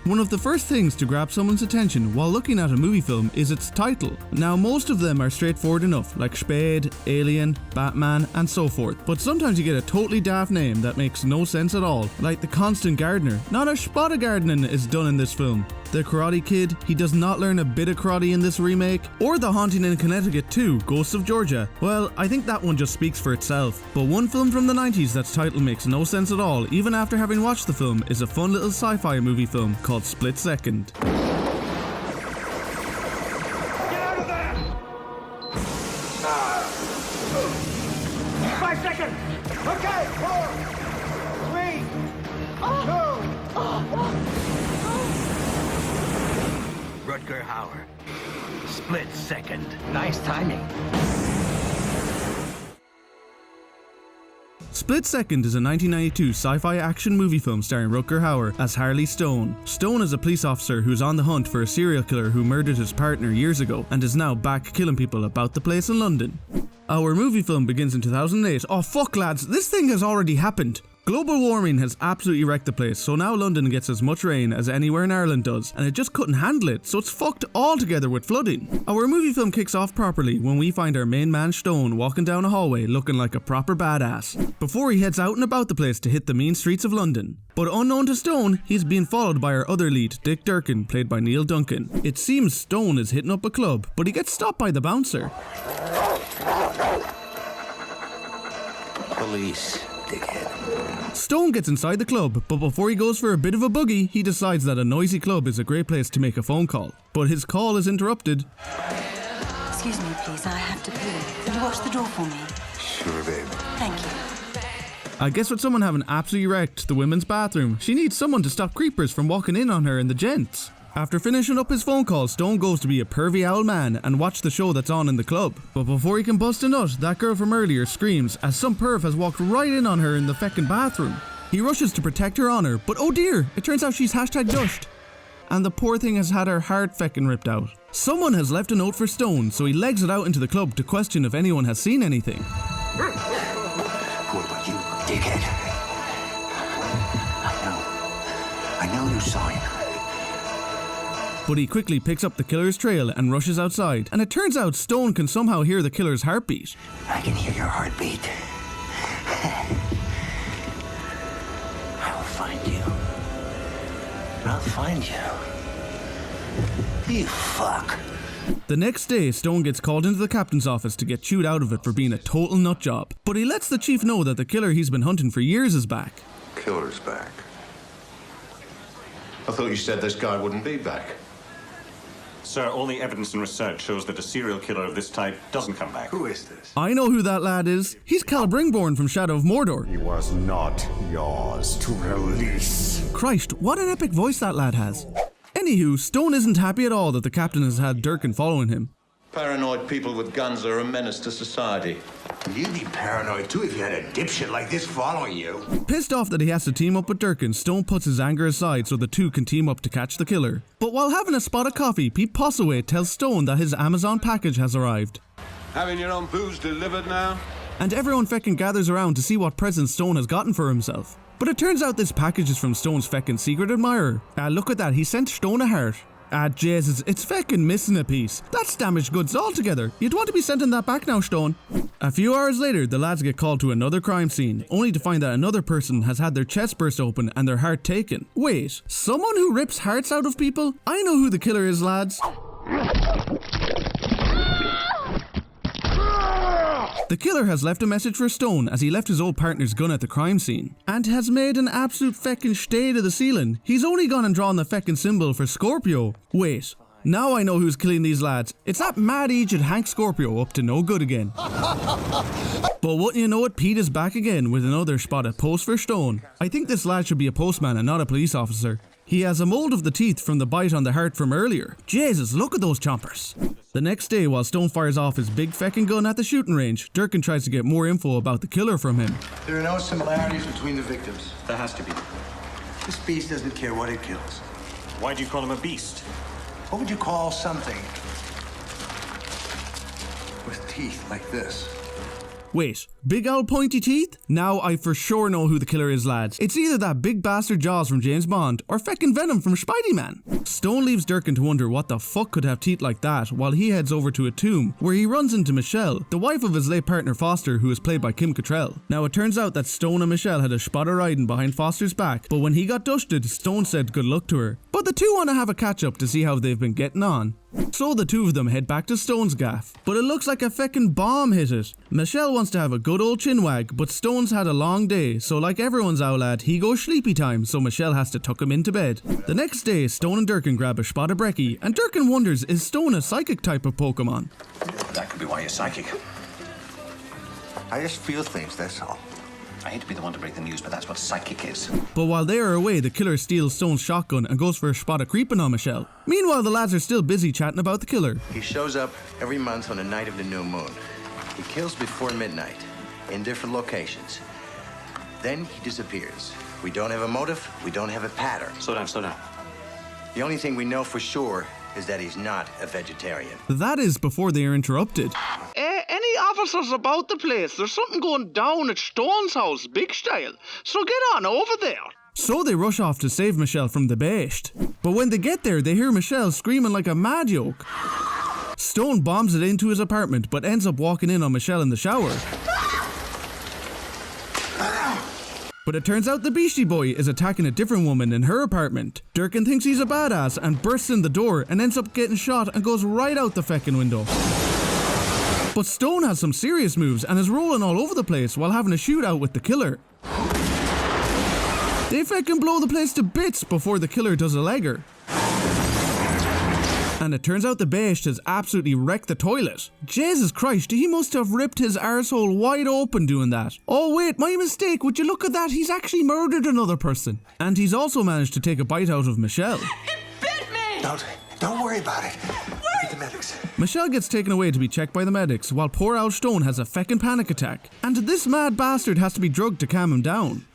One of the first things to grab someone's attention while looking at a movie film is its title. Now most of them are straightforward enough, like Spade, Alien, Batman and so forth, but sometimes you get a totally daft name that makes no sense at all, like the Constant Gardener. Not a spot of gardening is done in this film. The Karate Kid, he does not learn a bit of karate in this remake. Or The Haunting in Connecticut 2, Ghosts of Georgia. Well, I think that one just speaks for itself. But one film from the 90s that's title makes no sense at all, even after having watched the film, is a fun little sci-fi movie film called Split Second. Get out of there! 5 seconds! Okay, 4, 3, 2. Rutger Hauer. Split Second. Nice timing. Split Second is a 1992 sci-fi action movie film starring Rutger Hauer as Harley Stone. Stone is a police officer who's on the hunt for a serial killer who murdered his partner years ago and is now back killing people about the place in London. Our movie film begins in 2008. Oh fuck lads, this thing has already happened. Global warming has absolutely wrecked the place, so now London gets as much rain as anywhere in Ireland does, and it just couldn't handle it, so it's fucked altogether with flooding. Our movie film kicks off properly when we find our main man Stone walking down a hallway looking like a proper badass, before he heads out and about the place to hit the mean streets of London. But unknown to Stone, he's being followed by our other lead, Dick Durkin, played by Neil Duncan. It seems Stone is hitting up a club, but he gets stopped by the bouncer. Police, dickhead. Stone gets inside the club, but before he goes for a bit of a boogie, he decides that a noisy club is a great place to make a phone call. But his call is interrupted. Excuse me, please, I have to pee. Will you watch the door for me? Sure, babe. Thank you. I guess with someone having absolutely wrecked the women's bathroom, she needs someone to stop creepers from walking in on her in the gents. After finishing up his phone call, Stone goes to be a pervy owl man and watch the show that's on in the club. But before he can bust a nut, that girl from earlier screams as some perv has walked right in on her in the feckin' bathroom. He rushes to protect her honor, but oh dear, it turns out she's #dushed. And the poor thing has had her heart feckin' ripped out. Someone has left a note for Stone, so he legs it out into the club to question if anyone has seen anything. What about you, dickhead? I know you saw him. But he quickly picks up the killer's trail and rushes outside, and it turns out Stone can somehow hear the killer's heartbeat. I can hear your heartbeat. I will find you. I'll find you. You fuck. The next day, Stone gets called into the captain's office to get chewed out of it for being a total nutjob. But he lets the chief know that the killer he's been hunting for years is back. Killer's back. I thought you said this guy wouldn't be back. Sir, all the evidence and research shows that a serial killer of this type doesn't come back. Who is this? I know who that lad is. He's Celebringborn from Shadow of Mordor. He was not yours to release. Christ, what an epic voice that lad has. Anywho, Stone isn't happy at all that the captain has had Durkin following him. Paranoid people with guns are a menace to society. You'd be paranoid too if you had a dipshit like this following you. Pissed off that he has to team up with Durkin, Stone puts his anger aside so the two can team up to catch the killer. But while having a spot of coffee, Pete Postlethwaite tells Stone that his Amazon package has arrived. Having your own booze delivered now? And everyone feckin' gathers around to see what present Stone has gotten for himself. But it turns out this package is from Stone's feckin' secret admirer. Look at that, he sent Stone a heart. Jesus, it's feckin' missing a piece. That's damaged goods altogether. You'd want to be sending that back now, Stone. A few hours later, the lads get called to another crime scene, only to find that another person has had their chest burst open and their heart taken. Wait, someone who rips hearts out of people? I know who the killer is, lads. The killer has left a message for Stone as he left his old partner's gun at the crime scene, and has made an absolute feckin' stay of the ceiling. He's only gone and drawn the feckin' symbol for Scorpio. Wait, now I know who's killing these lads. It's that mad aged Hank Scorpio up to no good again. But wouldn't you know it, Pete is back again with another spotted post for Stone. I think this lad should be a postman and not a police officer. He has a mold of the teeth from the bite on the heart from earlier. Jesus, look at those chompers. The next day, while Stone fires off his big feckin' gun at the shooting range, Durkin tries to get more info about the killer from him. There are no similarities between the victims. There has to be. This beast doesn't care what it kills. Why do you call him a beast? What would you call something with teeth like this? Wait, big old pointy teeth? Now I for sure know who the killer is, lads. It's either that big bastard Jaws from James Bond or feckin' Venom from Spidey-Man. Stone leaves Durkin to wonder what the fuck could have teeth like that while he heads over to a tomb where he runs into Michelle, the wife of his late partner Foster, who is played by Kim Cattrall. Now it turns out that Stone and Michelle had a spot of riding behind Foster's back, but when he got dushted, Stone said good luck to her. But the two want to have a catch up to see how they've been getting on. So the two of them head back to Stone's gaff, but it looks like a feckin' bomb hit it. Michelle wants to have a good old chinwag, but Stone's had a long day, so like everyone's owl lad, he goes sleepy time, so Michelle has to tuck him into bed. The next day, Stone and Durkin grab a spot of brekkie, and Durkin wonders, is Stone a psychic type of Pokemon? That could be why you're psychic. I just feel things, that's all. I hate to be the one to break the news, but that's what psychic is. But while they are away, the killer steals Stone's shotgun and goes for a spot of creeping on Michelle. Meanwhile, the lads are still busy chatting about the killer. He shows up every month on the night of the new moon. He kills before midnight, in different locations. Then he disappears. We don't have a motive, we don't have a pattern. Slow down. The only thing we know for sure is that he's not a vegetarian. That is before they are interrupted. Any officers about the place? There's something going down at Stone's house, big style. So get on over there. So they rush off to save Michelle from the beasht. But when they get there, they hear Michelle screaming like a mad yoke. Stone bombs it into his apartment, but ends up walking in on Michelle in the shower. But it turns out the Beastie Boy is attacking a different woman in her apartment. Durkin thinks he's a badass and bursts in the door and ends up getting shot and goes right out the feckin' window. But Stone has some serious moves and is rolling all over the place while having a shootout with the killer. They feckin' blow the place to bits before the killer does a legger. And it turns out the beasht has absolutely wrecked the toilet. Jesus Christ, he must have ripped his arsehole wide open doing that. Oh wait, my mistake, would you look at that, he's actually murdered another person. And he's also managed to take a bite out of Michelle. It bit me! Don't worry about it. Get the medics. Michelle gets taken away to be checked by the medics, while poor old Stone has a feckin' panic attack. And this mad bastard has to be drugged to calm him down.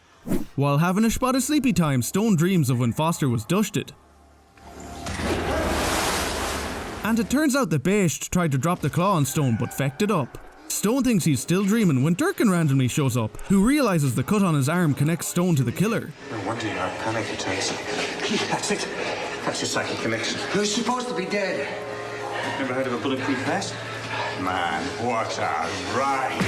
While having a spot of sleepy time, Stone dreams of when Foster was dushted. And it turns out that beasht tried to drop the claw on Stone but fecked it up. Stone thinks he's still dreaming when Durkin randomly shows up, who realises the cut on his arm connects Stone to the killer. No wonder you have panic attacks. That's it. That's your psychic connection. You're supposed to be dead. Never heard of a bulletproof vest? Man, what a ride.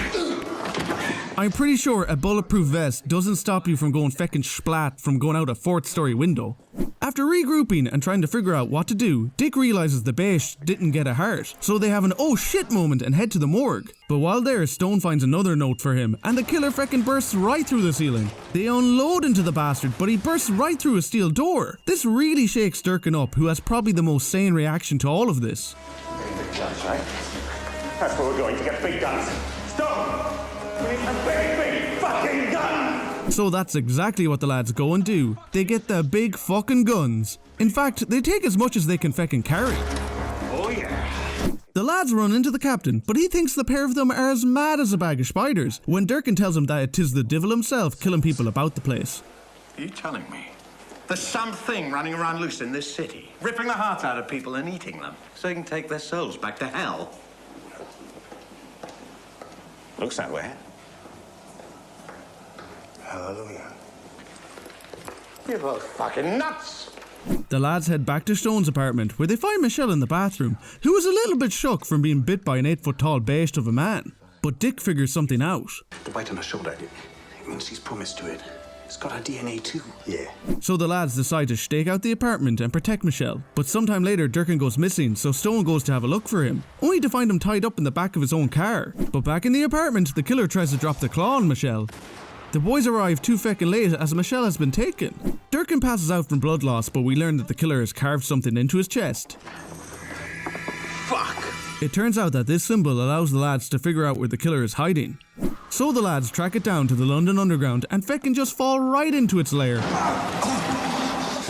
I'm pretty sure a bulletproof vest doesn't stop you from going feckin' splat from going out a 4th story window. After regrouping and trying to figure out what to do, Dick realises the beasht didn't get a heart, so they have an oh shit moment and head to the morgue. But while there, Stone finds another note for him, and the killer feckin' bursts right through the ceiling. They unload into the bastard, but he bursts right through a steel door. This really shakes Durkin up, who has probably the most sane reaction to all of this. Big guns, right? That's where we're going to get big guns. Stone! We need a big fucking gun! So that's exactly what the lads go and do. They get the big fucking guns. In fact, they take as much as they can feckin' carry. Oh yeah. The lads run into the captain, but he thinks the pair of them are as mad as a bag of spiders, when Durkin tells him that it is the devil himself killing people about the place. Are you telling me there's something running around loose in this city, ripping the hearts out of people and eating them, so they can take their souls back to hell? Looks that way. Hallelujah. You're both fucking nuts! The lads head back to Stone's apartment, where they find Michelle in the bathroom, who is a little bit shook from being bit by an 8-foot-tall beasht of a man. But Dick figures something out. The bite on her shoulder, it means she's promiscuous. It's got her DNA too. Yeah. So the lads decide to stake out the apartment and protect Michelle, but sometime later Durkin goes missing, so Stone goes to have a look for him, only to find him tied up in the back of his own car. But back in the apartment, the killer tries to drop the claw on Michelle. The boys arrive too feckin' late as Michelle has been taken. Durkin passes out from blood loss, but we learn that the killer has carved something into his chest. Fuck! It turns out that this symbol allows the lads to figure out where the killer is hiding. So the lads track it down to the London Underground and feckin' just fall right into its lair.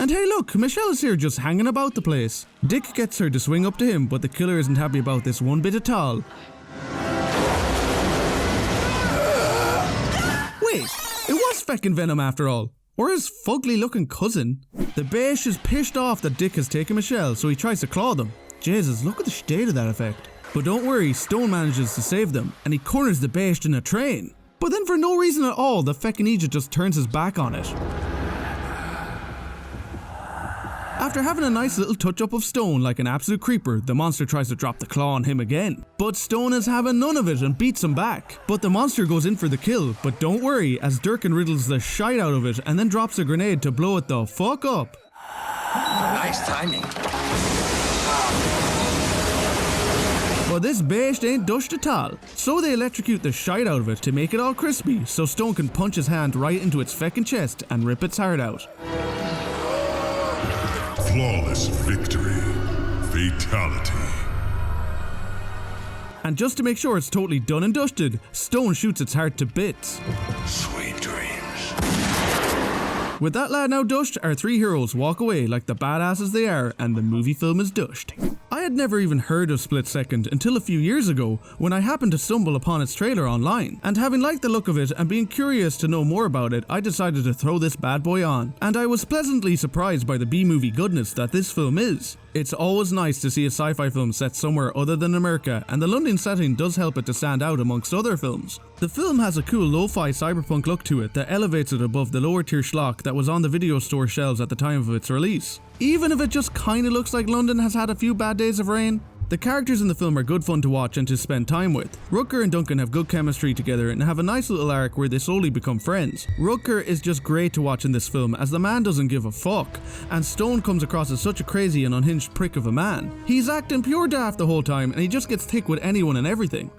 And hey look, Michelle is here just hanging about the place. Dick gets her to swing up to him, but the killer isn't happy about this one bit at all. Wait, it was feckin' Venom after all. Or his fugly looking cousin. The beasht is pissed off that Dick has taken Michelle, so he tries to claw them. Jesus, look at the state of that effect. But don't worry, Stone manages to save them, and he corners the beasht in a train. But then for no reason at all, the fecken just turns his back on it. After having a nice little touch-up of Stone like an absolute creeper, the monster tries to drop the claw on him again. But Stone is having none of it and beats him back. But the monster goes in for the kill, but don't worry, as Durkin riddles the shite out of it and then drops a grenade to blow it the fuck up. Nice timing. But this beasht ain't dushed at all, so they electrocute the shite out of it to make it all crispy so Stone can punch his hand right into its fecken chest and rip its heart out. Flawless victory. Fatality. And just to make sure it's totally done and dusted, Stone shoots its heart to bits. Sweet dreams. With that lad now dushed, our three heroes walk away like the badasses they are, and the movie film is dushed. I had never even heard of Split Second until a few years ago when I happened to stumble upon its trailer online, and having liked the look of it and being curious to know more about it, I decided to throw this bad boy on, and I was pleasantly surprised by the B-movie goodness that this film is. It's always nice to see a sci-fi film set somewhere other than America, and the London setting does help it to stand out amongst other films. The film has a cool lo-fi cyberpunk look to it that elevates it above the lower tier schlock that was on the video store shelves at the time of its release. Even if it just kinda looks like London has had a few bad days of rain. The characters in the film are good fun to watch and to spend time with. Rutger and Duncan have good chemistry together and have a nice little arc where they slowly become friends. Rutger is just great to watch in this film as the man doesn't give a fuck, and Stone comes across as such a crazy and unhinged prick of a man. He's acting pure daft the whole time and he just gets thick with anyone and everything.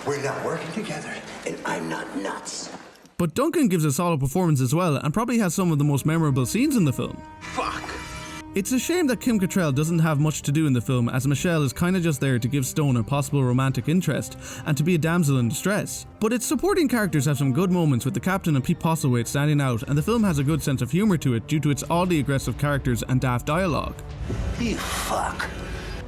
We're not working together, and I'm not nuts. But Duncan gives a solid performance as well and probably has some of the most memorable scenes in the film. Fuck. It's a shame that Kim Cattrall doesn't have much to do in the film, as Michelle is kinda just there to give Stone a possible romantic interest and to be a damsel in distress. But its supporting characters have some good moments, with the captain and Pete Postlethwaite standing out, and the film has a good sense of humour to it due to its oddly aggressive characters and daft dialogue. You fuck.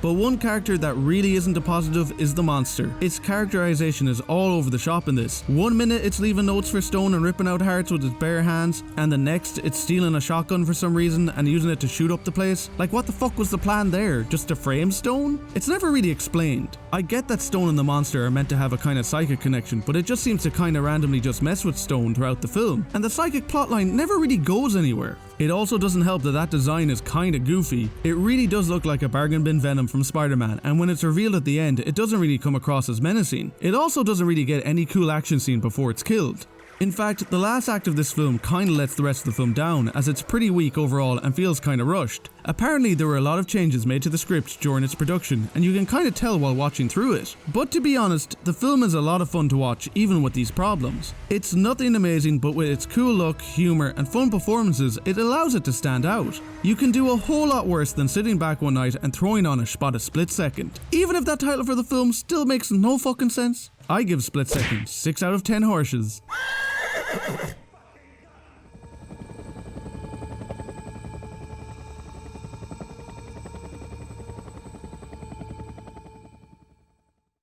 But one character that really isn't a positive is the monster. Its characterization is all over the shop in this. One minute it's leaving notes for Stone and ripping out hearts with its bare hands, and the next it's stealing a shotgun for some reason and using it to shoot up the place. Like, what the fuck was the plan there? Just to frame Stone? It's never really explained. I get that Stone and the monster are meant to have a kind of psychic connection, but it just seems to kind of randomly just mess with Stone throughout the film, and the psychic plotline never really goes anywhere. It also doesn't help that that design is kinda goofy. It really does look like a bargain bin Venom from Spider-Man, and when it's revealed at the end, it doesn't really come across as menacing. It also doesn't really get any cool action scene before it's killed. In fact, the last act of this film kinda lets the rest of the film down, as it's pretty weak overall and feels kinda rushed. Apparently there were a lot of changes made to the script during its production, and you can kinda tell while watching through it. But to be honest, the film is a lot of fun to watch even with these problems. It's nothing amazing, but with its cool look, humour and fun performances, it allows it to stand out. You can do a whole lot worse than sitting back one night and throwing on a Split Second. Even if that title for the film still makes no fucking sense. I give Split Second 6 out of 10 Horshes.